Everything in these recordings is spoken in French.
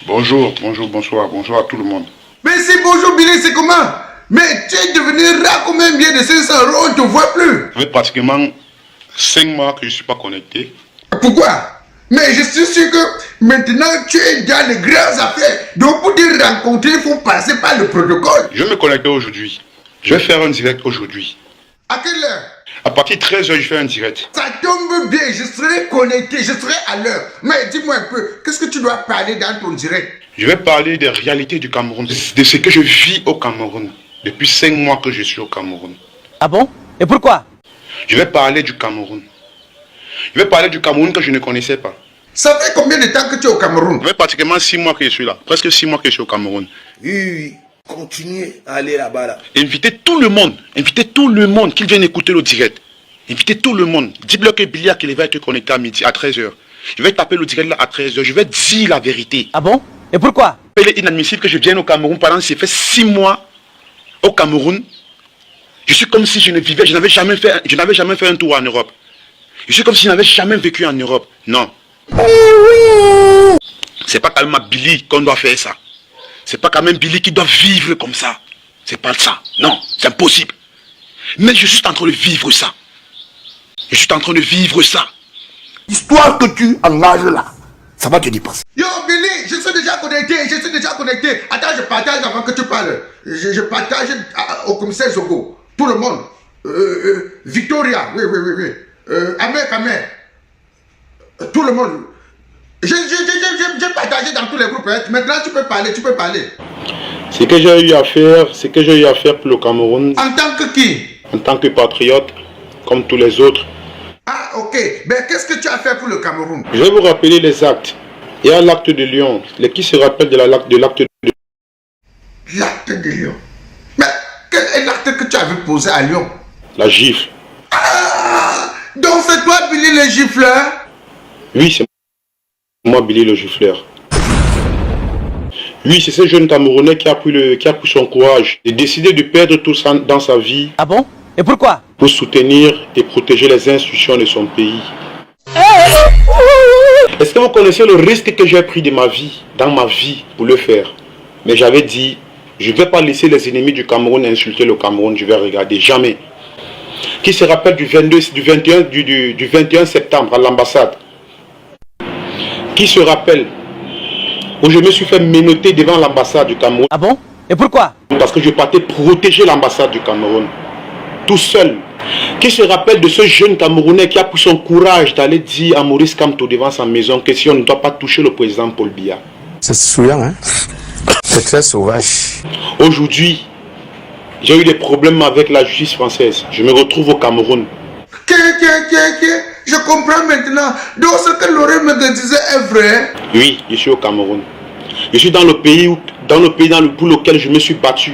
Bonjour, bonjour, bonsoir, bonjour à tout le monde. Mais c'est bonjour Billy, c'est comment? Mais tu es devenu rare comme un billet de 500 €, on ne te voit plus. Ça fait pratiquement 5 mois que je ne suis pas connecté. Pourquoi? Mais je suis sûr que maintenant tu es dans les grandes affaires. Donc pour te rencontrer, il faut passer par le protocole. Je vais me connecter aujourd'hui. Je vais faire un direct aujourd'hui. À quelle heure? À partir de 13h, je fais un direct. Ça tombe bien, je serai connecté, je serai à l'heure. Mais dis-moi un peu, qu'est-ce que tu dois parler dans ton direct? Je vais parler des réalités du Cameroun, de ce que je vis au Cameroun. Depuis 5 mois que je suis au Cameroun. Ah bon? Et pourquoi? Je vais parler du Cameroun. Je vais parler du Cameroun que je ne connaissais pas. Ça fait combien de temps que tu es au Cameroun? Ça fait pratiquement 6 mois que je suis là. Presque 6 mois que je suis au Cameroun. Oui, continuez à aller là-bas. Là. Invitez tout le monde qu'ils viennent écouter le direct. Invitez tout le monde. Dites-leur que Billy qu'il va être connecté à midi, à 13h. Je vais taper le direct là à 13h. Je vais dire la vérité. Ah bon? Et pourquoi? Il est inadmissible que je vienne au Cameroun pendant j'ai fait 6 mois au Cameroun. Je suis comme si je n'avais jamais fait un tour en Europe. Je suis comme si je n'avais jamais vécu en Europe. Non. C'est pas quand même à Billy qu'on doit faire ça. C'est pas quand même Billy qui doit vivre comme ça. C'est pas ça. Non, c'est impossible. Mais je suis en train de vivre ça. Je suis en train de vivre ça. L'histoire que tu engages là, ça va te dépasser. Yo Billy, je suis déjà connecté, Attends, je partage avant que tu parles. Je partage au commissaire Zogo. Tout le monde. Victoria, oui. Amer. Tout le monde. J'ai partagé dans tous les groupes. Hein. Maintenant, tu peux parler. Ce que j'ai eu à faire, pour le Cameroun, En tant que qui? en tant que patriote, comme tous les autres, Ah, ok. Mais qu'est-ce que tu as fait pour le Cameroun? je vais vous rappeler les actes. Il y a l'acte de Lyon. Qui se rappelle de l'acte de L'acte de Lyon. Mais quel est l'acte que tu avais posé à Lyon? la gifle. Ah, donc c'est toi, Billy, le gifleur? Oui, c'est moi, Billy le gifleur. Oui, c'est ce jeune Camerounais qui a pris son courage de décider de perdre tout ça dans sa vie Ah bon? Et pourquoi? pour soutenir et protéger les institutions de son pays. Est-ce que vous connaissez le risque que j'ai pris dans ma vie pour le faire? Mais j'avais dit, je ne vais pas laisser les ennemis du Cameroun insulter le Cameroun, je vais regarder, jamais. Qui se rappelle du 21 septembre à l'ambassade? Qui se rappelle où je me suis fait menotter devant l'ambassade du Cameroun? Ah bon? Et pourquoi? Parce que je partais protéger l'ambassade du Cameroun. Tout seul. Qui se rappelle de ce jeune Camerounais qui a pris son courage d'aller dire à Maurice Kamto devant sa maison que si on ne doit pas toucher le président Paul Biya. C'est souvent, hein? C'est très sauvage. Aujourd'hui, j'ai eu des problèmes avec la justice française. Je me retrouve au Cameroun. Je comprends maintenant. Donc ce que Laurent me disait est vrai. Oui, je suis au Cameroun. Je suis dans le pays pour lequel je me suis battu.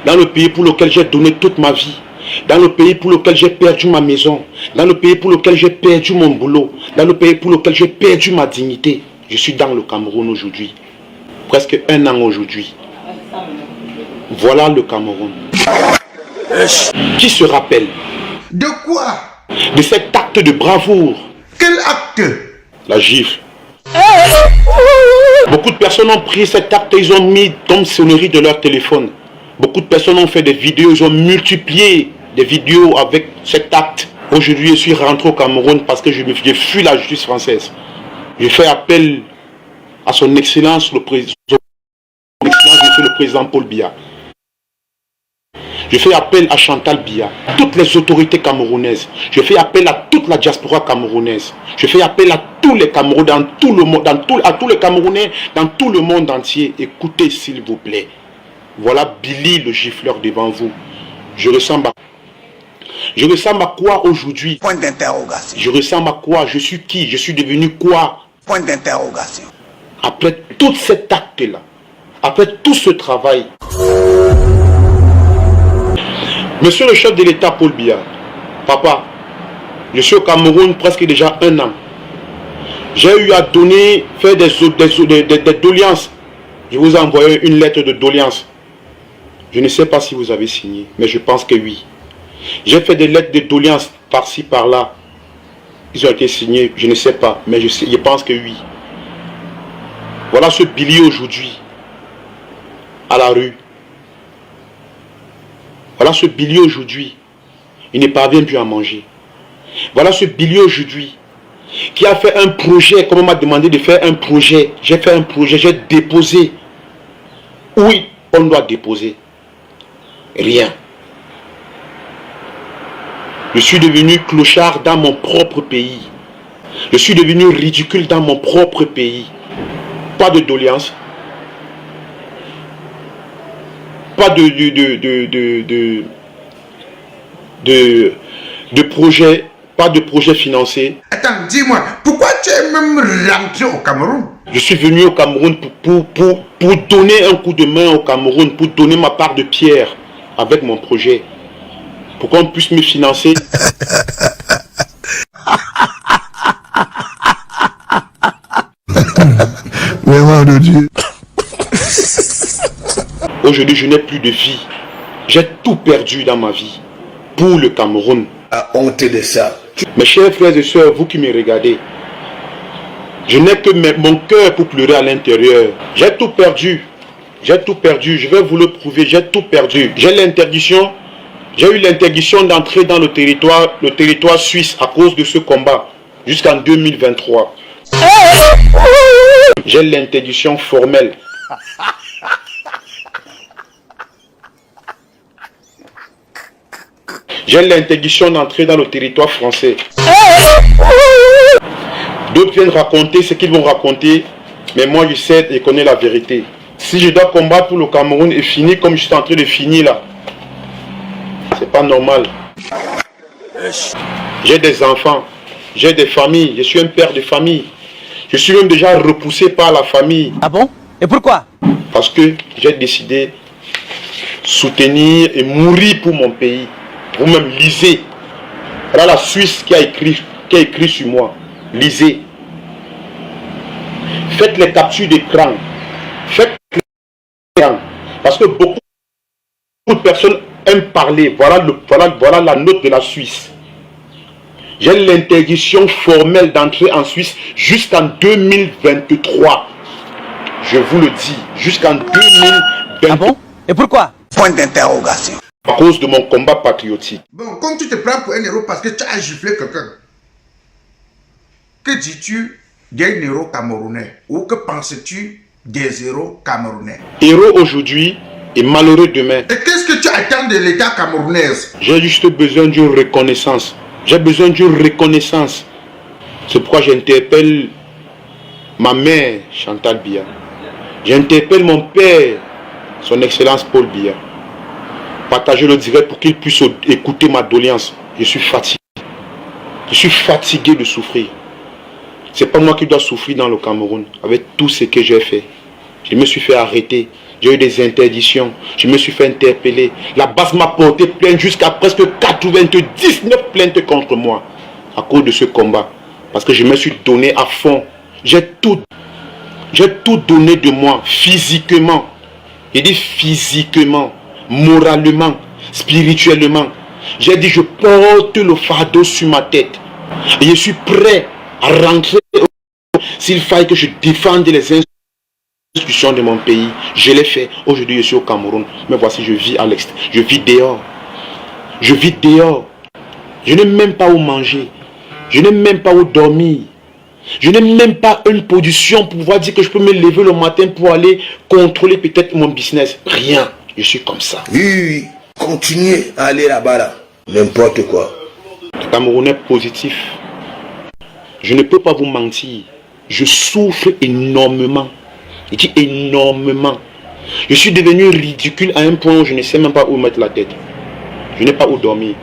Dans le pays pour lequel j'ai donné toute ma vie. Dans le pays pour lequel j'ai perdu ma maison. Dans le pays pour lequel j'ai perdu mon boulot. Dans le pays pour lequel j'ai perdu ma dignité. Je suis dans le Cameroun aujourd'hui. Presque 1 an aujourd'hui. Voilà le Cameroun. Qui se rappelle De quoi? de cet acte de bravoure? Quel acte? La gifle. Beaucoup de personnes ont pris cet acte et ils ont mis comme sonnerie de leur téléphone. Beaucoup de personnes ont fait des vidéos, ils ont multiplié des vidéos avec cet acte. Aujourd'hui, je suis rentré au Cameroun parce que j'ai fui la justice française. J'ai fait appel à son excellence, monsieur le président Paul Biya. Je fais appel à Chantal Biya, à toutes les autorités camerounaises. Je fais appel à toute la diaspora camerounaise. Je fais appel à tous les Camerounais, dans tout le monde, à tous les Camerounais dans tout le monde entier. Écoutez s'il vous plaît. Voilà Billy le gifleur devant vous. Je ressemble à quoi aujourd'hui? Point d'interrogation. Je ressemble à quoi? Je suis qui? Je suis devenu quoi? Point d'interrogation. Après tout cet acte-là, après tout ce travail, monsieur le chef de l'État Paul Biya, papa, je suis au Cameroun presque déjà 1 an. J'ai eu à faire des doléances. Je vous ai envoyé une lettre de doléance. Je ne sais pas si vous avez signé, mais je pense que oui. J'ai fait des lettres de doléance par-ci, par-là. Ils ont été signés, je ne sais pas, mais je pense que oui. Voilà ce Billy aujourd'hui, à la rue. Voilà ce Billy aujourd'hui, il ne parvient plus à manger. Voilà ce Billy aujourd'hui, qui a fait un projet, comme on m'a demandé de faire un projet. J'ai fait un projet, j'ai déposé. Oui, on doit déposer. Rien. Je suis devenu clochard dans mon propre pays. Je suis devenu ridicule dans mon propre pays. Pas de doléances. Pas de projet. Pas de projet financé. Attends, dis-moi, pourquoi tu es même rentré au Cameroun? Je suis venu au Cameroun pour donner un coup de main au Cameroun, pour donner ma part de pierre avec mon projet. Pour qu'on puisse me financer. Vraiment de Dieu. Aujourd'hui, je n'ai plus de vie. J'ai tout perdu dans ma vie pour le Cameroun. À honte de ça. Mes chers frères et sœurs, vous qui me regardez, je n'ai que mon cœur pour pleurer à l'intérieur. J'ai tout perdu. J'ai tout perdu. Je vais vous le prouver. J'ai tout perdu. J'ai l'interdiction. J'ai eu l'interdiction d'entrer dans le territoire suisse à cause de ce combat jusqu'en 2023. J'ai l'interdiction formelle. J'ai l'interdiction d'entrer dans le territoire français. D'autres viennent raconter ce qu'ils vont raconter, mais moi je sais et connais la vérité. Si je dois combattre pour le Cameroun et finir comme je suis en train de finir là, c'est pas normal. J'ai des enfants, j'ai des familles, je suis un père de famille. Je suis même déjà repoussé par la famille. Ah bon? Et pourquoi? Parce que j'ai décidé de soutenir et mourir pour mon pays. Vous-même lisez. Voilà la Suisse qui a écrit sur moi. Lisez. Faites les captures d'écran. Faites l'écran. Parce que beaucoup de personnes aiment parler. Voilà la note de la Suisse. J'ai l'interdiction formelle d'entrer en Suisse jusqu'en 2023. Je vous le dis. Jusqu'en 2023. Ah bon? Et pourquoi? Point d'interrogation. À cause de mon combat patriotique. Bon, comme tu te prends pour un héros parce que tu as giflé quelqu'un, que dis-tu d'un héros camerounais? Ou que penses-tu des héros camerounais? Héros aujourd'hui et malheureux demain. Et qu'est-ce que tu attends de l'État camerounais? J'ai juste besoin d'une reconnaissance. J'ai besoin d'une reconnaissance. C'est pourquoi j'interpelle ma mère, Chantal Biya. J'interpelle mon père, son Excellence Paul Biya. Partagez le direct pour qu'il puisse écouter ma doléance. Je suis fatigué. Je suis fatigué de souffrir. Ce n'est pas moi qui dois souffrir dans le Cameroun avec tout ce que j'ai fait. Je me suis fait arrêter. J'ai eu des interdictions. Je me suis fait interpeller. La base m'a porté plainte jusqu'à presque 99 plaintes contre moi à cause de ce combat. Parce que je me suis donné à fond. J'ai tout donné de moi physiquement. J'ai dit physiquement, moralement, spirituellement. J'ai dit je porte le fardeau sur ma tête. Et je suis prêt à rentrer s'il faille que je défende les institutions de mon pays. Je l'ai fait. Aujourd'hui je suis au Cameroun. Mais voici je vis à l'extérieur. Je vis dehors. Je vis dehors. Je n'ai même pas où manger. Je n'ai même pas où dormir. Je n'ai même pas une position pour pouvoir dire que je peux me lever le matin pour aller contrôler peut-être mon business. Rien. Je suis comme ça. Oui, continuez à aller là-bas là. N'importe quoi. Le Camerounais positif. Je ne peux pas vous mentir. Je souffre énormément. Je dis énormément. Je suis devenu ridicule à un point où je ne sais même pas où mettre la tête. Je n'ai pas où dormir.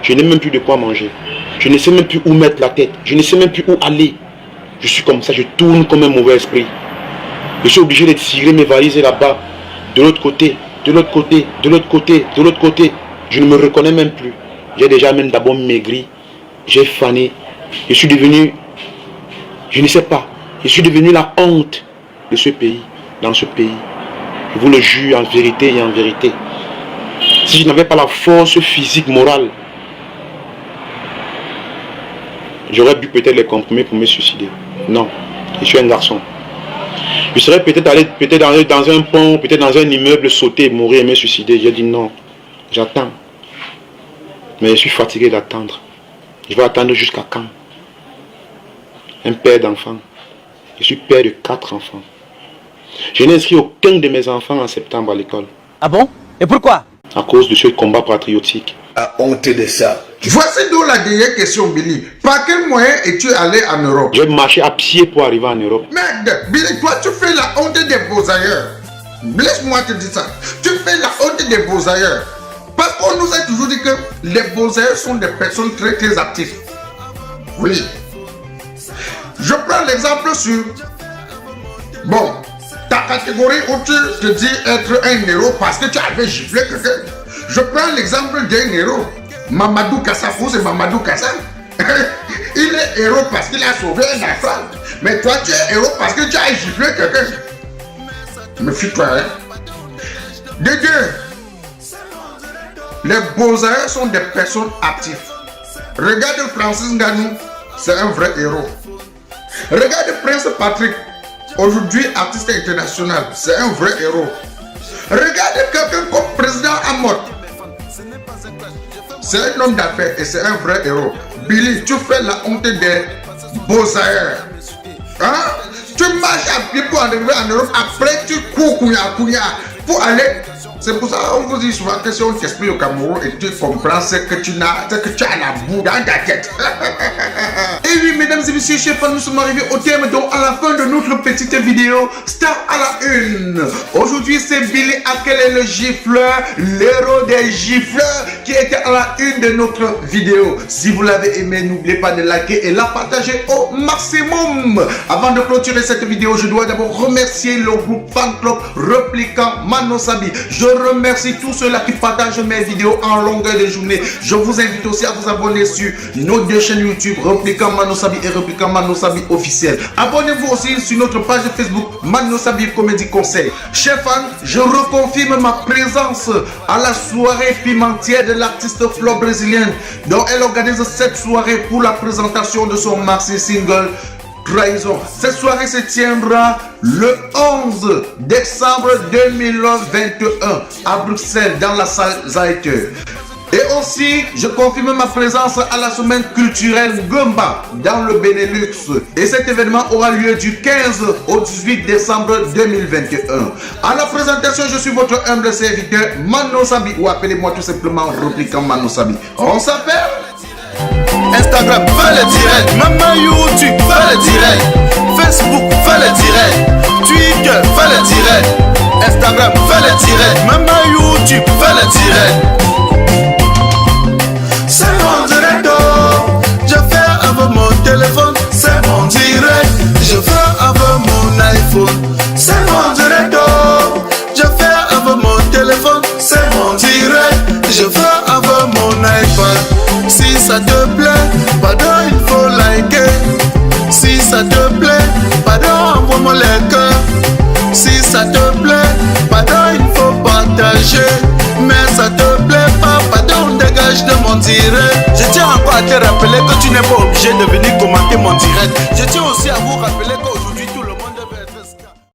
Je n'ai même plus de quoi manger. Je ne sais même plus où mettre la tête. Je ne sais même plus où aller. Je suis comme ça, je tourne comme un mauvais esprit. Je suis obligé de tirer mes valises là-bas. De l'autre côté, de l'autre côté, de l'autre côté, de l'autre côté. Je ne me reconnais même plus. J'ai déjà même d'abord maigri. J'ai fané. Je suis devenu, je ne sais pas, je suis devenu la honte de ce pays, dans ce pays. Je vous le jure en vérité et en vérité. Si je n'avais pas la force physique, morale, j'aurais bu peut-être les comprimés pour me suicider. Non, je suis un garçon. Je serais peut-être allé dans un pont, peut-être dans un immeuble, sauter, mourir et me suicider. J'ai dit non, j'attends. Mais je suis fatigué d'attendre. Je vais attendre jusqu'à quand? Un père d'enfants. Je suis père de 4 enfants. Je n'ai inscrit aucun de mes enfants en septembre à l'école. Ah bon? Et pourquoi? À cause de ce combat patriotique. À honte de ça. Voici donc la dernière question, Billy. Par quel moyen es-tu allé en Europe? J'ai marché à pied pour arriver en Europe. Merde, Billy, toi tu fais la honte des beaux ailleurs. Laisse-moi te dire ça. Tu fais la honte des beaux ailleurs. Parce qu'on nous a toujours dit que les beaux ailleurs sont des personnes très très actives. Oui. Je prends l'exemple sur... Bon, ta catégorie où tu te dis être un héros parce que tu avais giflé quelqu'un. Je prends l'exemple d'un héros. Mamadou Kassafou, c'est Mamadou Kassa. Il est héros parce qu'il a sauvé un enfant. Mais toi, tu es héros parce que tu as giflé quelqu'un. Méfie-toi, hein. De deux, les beaux-arts sont des personnes actives. Regarde Francis Ngannou, c'est un vrai héros. Regarde Prince Patrick, aujourd'hui artiste international, c'est un vrai héros. Regarde quelqu'un comme président Amot. C'est un homme d'affaires et c'est un vrai héros. Billy, tu fais la honte des beaux-arts. Hein? Tu marches à pied pour arriver en Europe, après tu cours pour aller. C'est pour ça qu'on vous dit souvent que si on t'explique au Cameroun et tu comprends ce que tu as la boue dans ta tête. Et oui, mesdames et messieurs, chers fans, nous sommes arrivés au terme, donc à la fin de notre petite vidéo Star à la une. Aujourd'hui, c'est Billy Akele, le gifleur, l'héros des gifleurs, qui était à la une de notre vidéo. Si vous l'avez aimé, n'oubliez pas de liker et la partager au maximum. Avant de clôturer cette vidéo, je dois d'abord remercier le groupe Fan Club Repliquant Manosabi. Je remercie tous ceux-là qui partagent mes vidéos en longueur de journée. Je vous invite aussi à vous abonner sur nos 2 chaînes YouTube, Repliquant Manosabi et Repliquant Manosabi officiel. Abonnez-vous aussi sur notre page Facebook Manosabi Comédie Conseil. Chers fans, je reconfirme ma présence à la soirée pimentière de l'artiste Flo brésilienne, dont elle organise cette soirée pour la présentation de son maxi single Trahison. Cette soirée se tiendra le 11 décembre 2021 à Bruxelles dans la salle Zaïter. Et aussi, je confirme ma présence à la semaine culturelle Gomba dans le Benelux. Et cet événement aura lieu du 15 au 18 décembre 2021. À la présentation, je suis votre humble serviteur Manosabi, ou appelez-moi tout simplement Repliquant Manosabi. On s'appelle Instagram, fais le direct. Même YouTube, fais le direct. Facebook, fais le direct. Twitter, fais le direct. Instagram, fais le direct. Même YouTube, fais le direct. C'est mon direct, oh. Je fais avec mon téléphone. C'est mon direct. Je fais avec mon iPhone. C'est mon direct, oh. Je fais avec mon téléphone. C'est mon direct. Je fais avec mon iPad. Si ça te plaît, pardon, il faut liker. Si ça te plaît, pardon, envoie-moi les cœurs. Si ça te plaît, pardon, il faut partager. Mais ça te plaît pas, pardon, dégage de mon direct. Je tiens encore à te rappeler que tu n'es pas obligé de venir commenter mon direct. Je tiens aussi à vous rappeler que